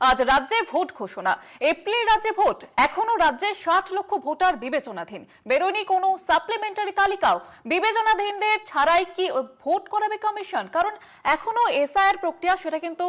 আজ রাজ্যে ভোট ঘোষণা। এপ্রিল রাজ্যে ভোট, এখনো রাজ্যে 60 লক্ষ ভোটার বিবেচনাধীন। বেরোনি কোনো সাপ্লিমেন্টারি তালিকাও। বিবেচনাধীনদের ছাড়াই কি ভোট করাবে কমিশন? কারণ এখনো এসআইআর প্রক্রিয়া সেটা কিন্তু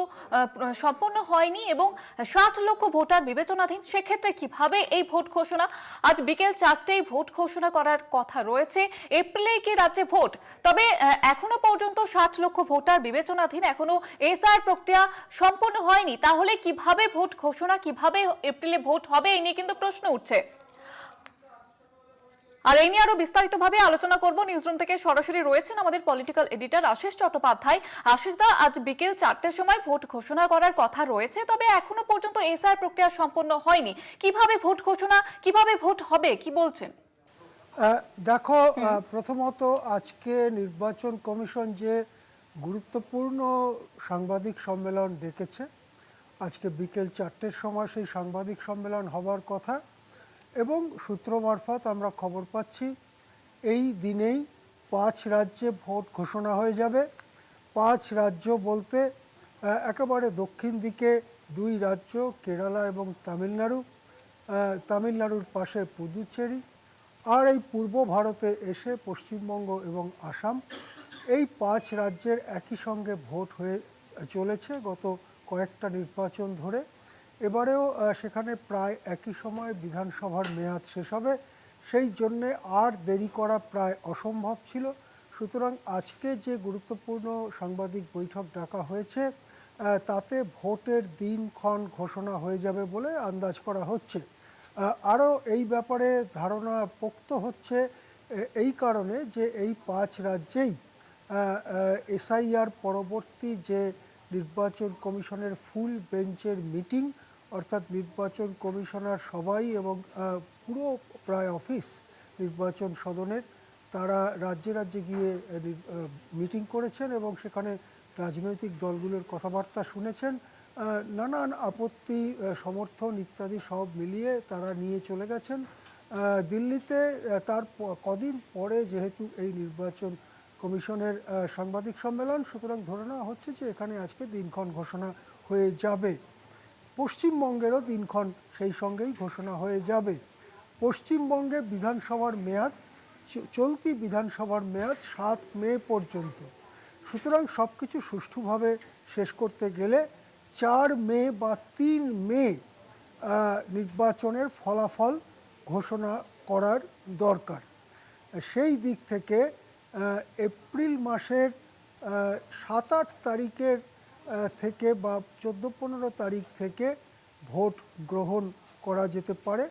সম্পন্ন হয়নি এবং 60 লক্ষ ভোটার বিবেচনাধীন। সেক্ষেত্রে কিভাবে এই ভোট ঘোষণা? আজ বিকেল 4টেই ভোট ঘোষণা করার কথা রয়েছে। এপ্রিলে কি রাজ্যে ভোট? তবে এখনো পর্যন্ত 60 লক্ষ ভোটার বিবেচনাধীন, এখনো এসআইআর প্রক্রিয়া সম্পন্ন হয়নি। তাহলে কিভাবে ভোট ঘোষণা, কিভাবে এপ্রিলে ভোট হবে, এই নিয়ে কিন্তু প্রশ্ন উঠছে। আর এই নিয়ে আরো বিস্তারিতভাবে আলোচনা করব। নিউজরুম থেকে সরাসরি রয়েছেন আমাদের পলিটিক্যাল এডিটর আশিস চট্টোপাধ্যায়। আশিস দা, আজ বিকেল 4টের সময় ভোট ঘোষণা করার কথা রয়েছে, তবে এখনো পর্যন্ত এসআইআর প্রক্রিয়া সম্পন্ন হয়নি। কিভাবে ভোট ঘোষণা, কিভাবে ভোট হবে, কি বলছেন? দেখো, প্রথমত আজকে নির্বাচন কমিশন যে গুরুত্বপূর্ণ সাংবাদিক সম্মেলন ডেকেছে, আজকে বিকেল 4টের সময় সেই সাংবাদিক সম্মেলন হবার কথা এবং সূত্র মারফত আমরা খবর পাচ্ছি এই দিনেই 5 রাজ্যে ভোট ঘোষণা হয়ে যাবে। 5 রাজ্য বলতে একেবারে দক্ষিণ দিকে 2 রাজ্য, কেরালা এবং তামিলনাড়ু, তামিলনাড়ুর পাশে পুদুচেরি, আর এই পূর্ব ভারতে এসে পশ্চিমবঙ্গ এবং আসাম। এই 5 রাজ্যের একই সঙ্গে ভোট হয়ে চলেছে গত কয়েকটা নির্বাচন ধরে। এবারেও সেখানে প্রায় একই সময় বিধানসভার মেয়াদ শেষ হবে, সেই জন্যে আর দেরি করা প্রায় অসম্ভব ছিল। সুতরাং আজকে যে গুরুত্বপূর্ণ সাংবাদিক বৈঠক ডাকা হয়েছে তাতে ভোটের দিনক্ষণ ঘোষণা হয়ে যাবে বলে আন্দাজ করা হচ্ছে। আরও এই ব্যাপারে ধারণা পোক্ত হচ্ছে এই কারণে যে এই 5 রাজ্যেই এসআইআর পরবর্তী যে নির্বাচন কমিশনের ফুল বেঞ্চের মিটিং, অর্থাৎ নির্বাচন কমিশনার সবাই এবং পুরো প্রায় অফিস নির্বাচন সদনের, তারা রাজ্যে রাজ্যে গিয়ে মিটিং করেছেন এবং সেখানে রাজনৈতিক দলগুলোর কথাবার্তা শুনেছেন। নানান আপত্তি, সমর্থন ইত্যাদি সব মিলিয়ে তারা নিয়ে চলে গেছেন দিল্লিতে। তার কদিন পরে যেহেতু এই নির্বাচন কমিশনের সাংবাদিক সম্মেলন, সুতরাং ধরে নেওয়া হচ্ছে যে এখানে আজকে দিনক্ষণ ঘোষণা হয়ে যাবে। পশ্চিমবঙ্গেরও দিনক্ষণ সেই সঙ্গেই ঘোষণা হয়ে যাবে। পশ্চিমবঙ্গে বিধানসভার মেয়াদ, চলতি বিধানসভার মেয়াদ 7 মে পর্যন্ত। সুতরাং সব কিছু সুষ্ঠুভাবে শেষ করতে গেলে 4 মে বা 3 মে নির্বাচনের ফলাফল ঘোষণা করার দরকার। সেই দিক থেকে এপ্রিল মাসের 7-8 তারিখের থেকে বা 14-15 তারিখ থেকে ভোট গ্রহণ করা যেতে পারে।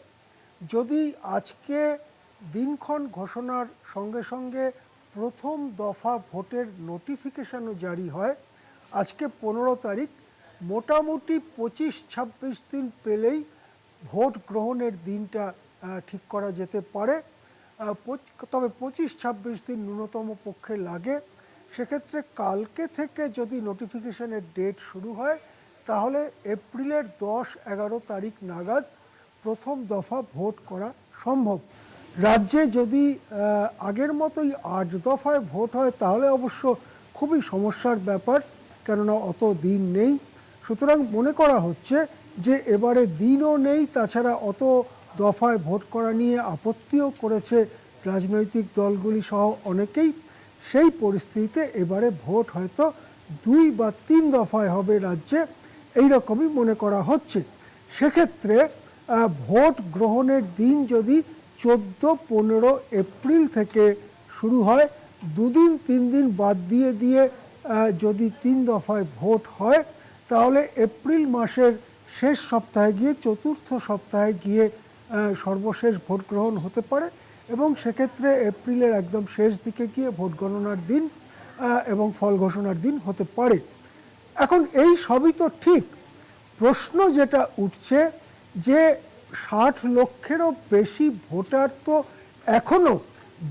যদি আজকে দিনক্ষণ ঘোষণার সঙ্গে সঙ্গে প্রথম দফা ভোটের নোটিফিকেশনও জারি হয়, আজকে 15 তারিখ, মোটামুটি 25-26 দিন পেলেই ভোট গ্রহণের দিনটা ঠিক করা যেতে পারে। তবে 25-26 দিন ন্যূনতম পক্ষে লাগে। সেক্ষেত্রে কালকে থেকে যদি নোটিফিকেশনের ডেট শুরু হয় তাহলে এপ্রিলের 10-11 তারিখ নাগাদ প্রথম দফা ভোট করা সম্ভব। রাজ্যে যদি আগের মতোই 8 দফায় ভোট হয় তাহলে অবশ্য খুবই সমস্যার ব্যাপার, কেননা অত দিন নেই। সুতরাং মনে করা হচ্ছে যে এবারে দিনও নেই, তাছাড়া অত দফায় ভোট করা নিয়ে আপত্তিও করেছে রাজনৈতিক দলগুলি সহ অনেকেই। সেই পরিস্থিতিতে এবারে ভোট হয়তো 2 বা 3 দফায় হবে রাজ্যে, এই রকমই মনে করা হচ্ছে। সেক্ষেত্রে ভোট গ্রহণের দিন যদি 14-15 এপ্রিল থেকে শুরু হয়, 2 দিন 3 দিন বাদ দিয়ে দিয়ে যদি 3 দফায় ভোট হয় তাহলে এপ্রিল মাসের শেষ সপ্তাহে গিয়ে, চতুর্থ সপ্তাহে গিয়ে সর্বশেষ ভোট গ্রহণ হতে পারে এবং সেক্ষেত্রে এপ্রিলের একদম শেষ দিকে গিয়ে ভোট গণনার দিন এবং ফল ঘোষণার দিন হতে পারে। এখন এই সবই তো ঠিক, প্রশ্ন যেটা উঠছে যে 60 লক্ষেরও বেশি ভোটার তো এখনও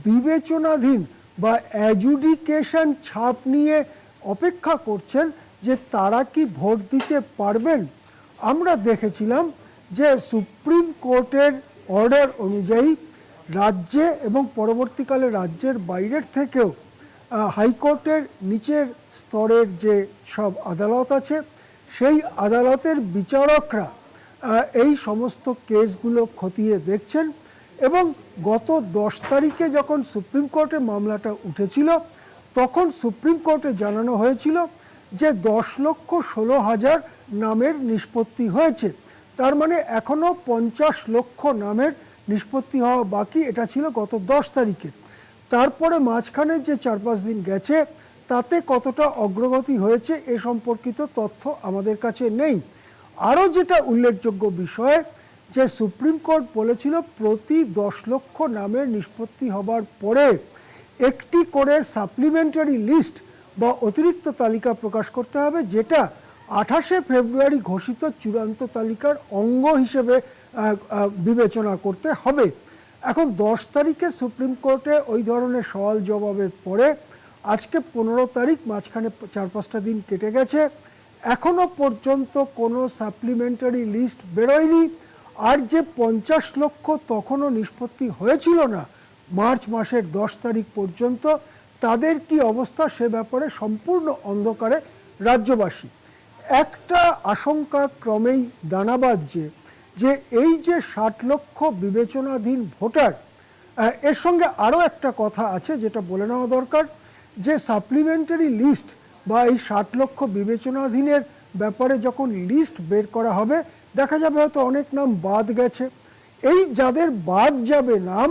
বিবেচনাধীন বা অ্যাডজুডিকেশন ছাপ নিয়ে অপেক্ষা করছেন যে তারা কি ভোট দিতে পারবেন। আমরা দেখেছিলাম যে সুপ্রিম কোর্টের অর্ডার অনুযায়ী রাজ্যে এবং পরবর্তীকালে রাজ্যের বাইরের থেকেও হাইকোর্টের নিচের স্তরের যে সব আদালত আছে সেই আদালতের বিচারকরা এই সমস্ত কেসগুলো খতিয়ে দেখছেন এবং গত 10 তারিখে যখন সুপ্রিম কোর্টে মামলাটা উঠেছিল তখন সুপ্রিম কোর্টে জানানো হয়েছিল যে 10,16,000 নামের নিষ্পত্তি হয়েছে। তার মানে এখনও 50 লক্ষ নামের নিষ্পত্তি হওয়া বাকি। এটা ছিল গত 10 তারিখে। তারপরে মাঝখানে যে 4-5 দিন গেছে তাতে কতটা অগ্রগতি হয়েছে এ সম্পর্কিত তথ্য আমাদের কাছে নেই। আরও যেটা উল্লেখযোগ্য বিষয় যে সুপ্রিম কোর্ট বলেছিল প্রতি 10 লক্ষ নামের নিষ্পত্তি হবার পরে একটি করে সাপ্লিমেন্টারি লিস্ট বা অতিরিক্ত তালিকা প্রকাশ করতে হবে, যেটা 28শে ফেব্রুয়ারি ঘোষিত চূড়ান্ত তালিকার অঙ্গ হিসেবে বিবেচনা করতে হবে। এখন 10 তারিখে সুপ্রিম কোর্টে ওই ধরনের সওয়াল জবাবের পরে আজকে 15 তারিখ, মাঝখানে 4-5টা দিন কেটে গেছে, এখনো পর্যন্ত কোনো সাপ্লিমেন্টারি লিস্ট বেরোয়নি। আর যে 50 লক্ষ তখনও নিষ্পত্তি হয়েছিল না মার্চ মাসের 10 তারিখ পর্যন্ত, তাদের কি অবস্থা সে ব্যাপারে সম্পূর্ণ অন্ধকারে রাজ্যবাসী। একটা আশঙ্কা ক্রমেই দানা বাঁধছে যে এই যে 60 লক্ষ বিবেচনাধীন ভোটার, এর সঙ্গে আরও একটা কথা আছে যেটা বলে নেওয়া দরকার, যে সাপ্লিমেন্টারি লিস্ট বা এই 60 লক্ষ বিবেচনাধীনের ব্যাপারে যখন লিস্ট বের করা হবে দেখা যাবে হয়তো অনেক নাম বাদ গেছে। এই যাদের বাদ যাবে নাম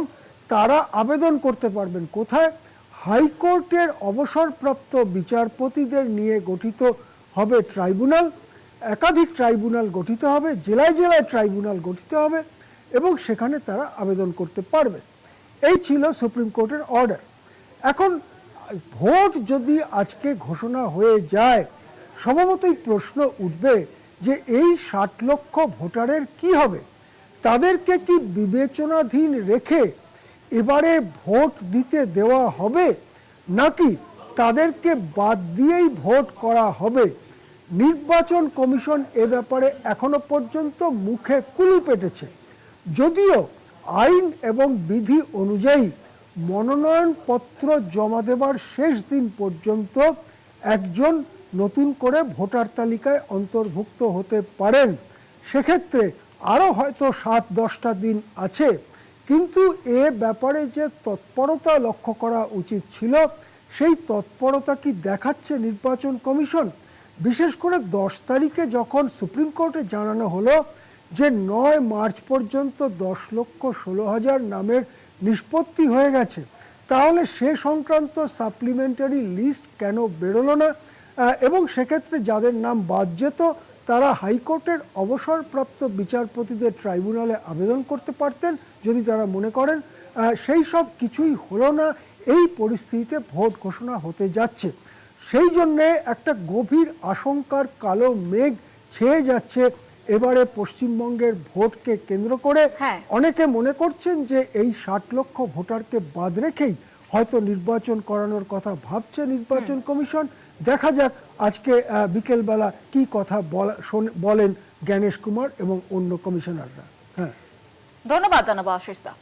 তারা আবেদন করতে পারবেন কোথায়? হাইকোর্টের অবসরপ্রাপ্ত বিচারপতিদের নিয়ে গঠিত হবে ট্রাইব্যুনাল, একাধিক ট্রাইব্যুনাল গঠিত হবে, জেলায় জেলায় ট্রাইব্যুনাল গঠিত হবে এবং সেখানে তারা আবেদন করতে পারবে। এই ছিল সুপ্রিম কোর্টের অর্ডার। এখন ভোট যদি আজকে ঘোষণা হয়ে যায় স্বভাবতই প্রশ্ন উঠবে যে এই 60 লক্ষ ভোটারের কি হবে? তাদেরকে কি বিবেচনাধীন রেখে এবারে ভোট দিতে দেওয়া হবে নাকি তাদেরকে বাদ দিয়েই ভোট করা হবে? নির্বাচন কমিশন এ ব্যাপারে এখনো পর্যন্ত মুখে কুলু পেটেছে, যদিও আইন এবং বিধি অনুযায়ী মনোনয়নপত্র জমা দেবার শেষ দিন পর্যন্ত একজন নতুন করে ভোটার তালিকায় অন্তর্ভুক্ত হতে পারেন। সেক্ষেত্রে আরও হয়তো 7-10টা দিন আছে, কিন্তু এ ব্যাপারে যে তৎপরতা লক্ষ্য করা উচিত ছিল সেই তৎপরতা কি দেখাচ্ছে নির্বাচন কমিশন? বিশেষ করে 10 তারিখে যখন সুপ্রিম কোর্টে জানানো হলো যে 9 মার্চ পর্যন্ত 10,16,000 নামের নিষ্পত্তি হয়ে গেছে, তাহলে সে সংক্রান্ত সাপ্লিমেন্টারি লিস্ট কেন বেরোলো না? এবং সেক্ষেত্রে যাদের নাম বাদ যেত তারা হাইকোর্টের অবসরপ্রাপ্ত বিচারপতিদের ট্রাইব্যুনালে আবেদন করতে পারতেন যদি তারা মনে করেন। সেই সব কিছুই হলো না। এই পরিস্থিতিতে ভোট ঘোষণা হতে যাচ্ছে, সেই জন্যে একটা গভীর আশঙ্কার কালো মেঘ ছেয়ে যাচ্ছে এবারে পশ্চিমবঙ্গের ভোটকে কেন্দ্র করে। অনেকে মনে করছেন যে এই 60 লক্ষ ভোটারকে বাদ রেখেই হয়তো নির্বাচন করানোর কথা ভাবছে নির্বাচন কমিশন। দেখা যাক আজকে বিকেলবেলা কি কথা বলেন জ্ঞানেশ কুমার এবং অন্য কমিশনাররা। ধন্যবাদ জানাবো আশিস দা।